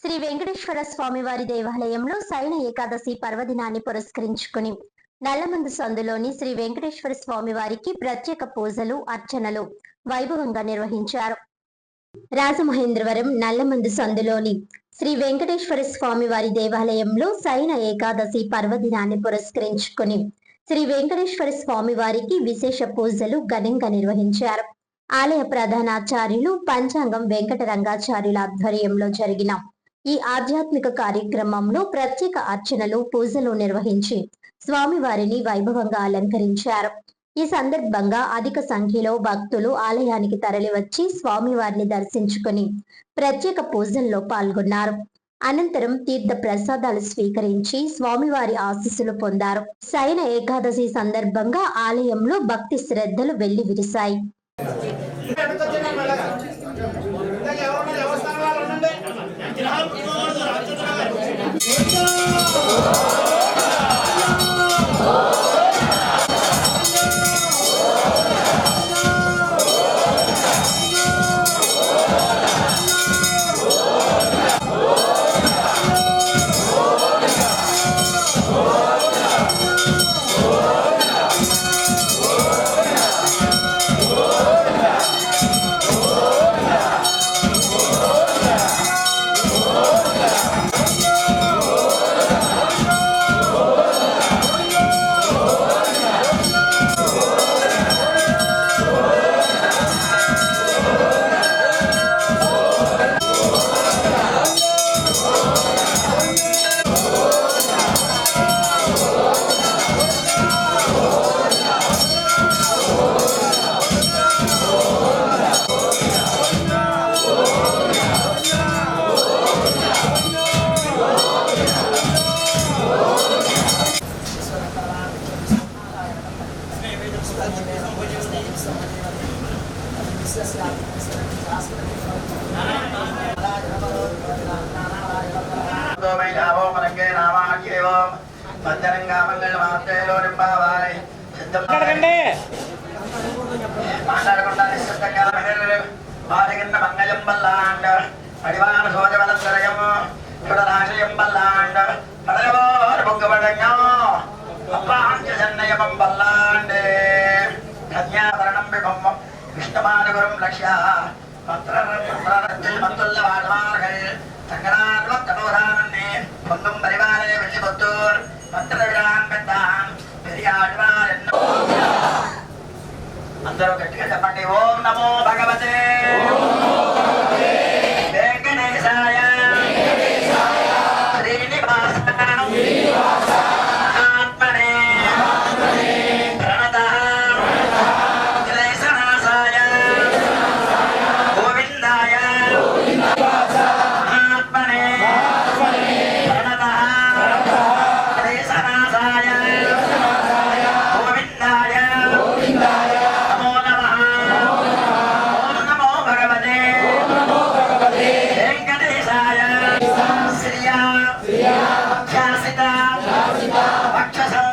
శ్రీ వెంకటేశ్వర స్వామివారి దేవాలయంలో శయన ఏకాదశి పర్వదినాన్ని పురస్కరించుకుని నల్లమందు సందులోని శ్రీ వెంకటేశ్వర స్వామివారికి ప్రత్యేక పూజలు అర్చనలు వైభవంగా నిర్వహించారు. రాజమహేంద్రవరం నల్లమందు సందులోని శ్రీ వెంకటేశ్వర స్వామివారి దేవాలయంలో శయన ఏకాదశి పర్వదినాన్ని పురస్కరించుకుని శ్రీ వెంకటేశ్వర స్వామివారికి విశేష పూజలు ఘనంగా నిర్వహించారు. ఆలయ ప్రధానాచార్యులు పంచాంగం వెంకటరంగాచార్యుల ఆధ్వర్యంలో జరిగిన ఈ ఆధ్యాత్మిక కార్యక్రమంలో ప్రత్యేక అర్చనలు పూజలు నిర్వహించి స్వామివారిని వైభవంగా అలంకరించారు. ఈ సందర్భంగా అధిక సంఖ్యలో భక్తులు ఆలయానికి తరలివచ్చి స్వామివారిని దర్శించుకుని ప్రత్యేక పూజల్లో పాల్గొన్నారు. అనంతరం తీర్థ ప్రసాదాలు స్వీకరించి స్వామివారి ఆశీస్సులు పొందారు. శయన ఏకాదశి సందర్భంగా ఆలయంలో భక్తి శ్రద్ధలు వెళ్లి విరిశాయి. విష్ణుమానగురం లక్ష్య పొందుం పరివారే వెళ్ళిపోతూర్ పత్రవిరాన్ పెద్దాన్ పెరియాడివారెన్నో. అందరూ గట్టిగా చెప్పండి. ఓం నమో భగవతే వెంకటేశాయ శ్రీనివాసాయ ఆత్మనే ప్రణతః క్లేశనాశాయ గోవిందాయ ఆత్మనే ప్రణతః క్లేశనాశాయ గోవిందాయ నమో నమః. ఓం నమో భగవతే వెంకటేశాయ శ్రియా ధ్యాసిత వక్షసం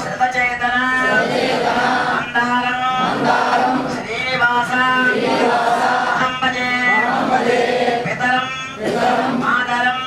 శృతచేతన మందారం శ్రీనివాస అహం భజే పితరం మాతరం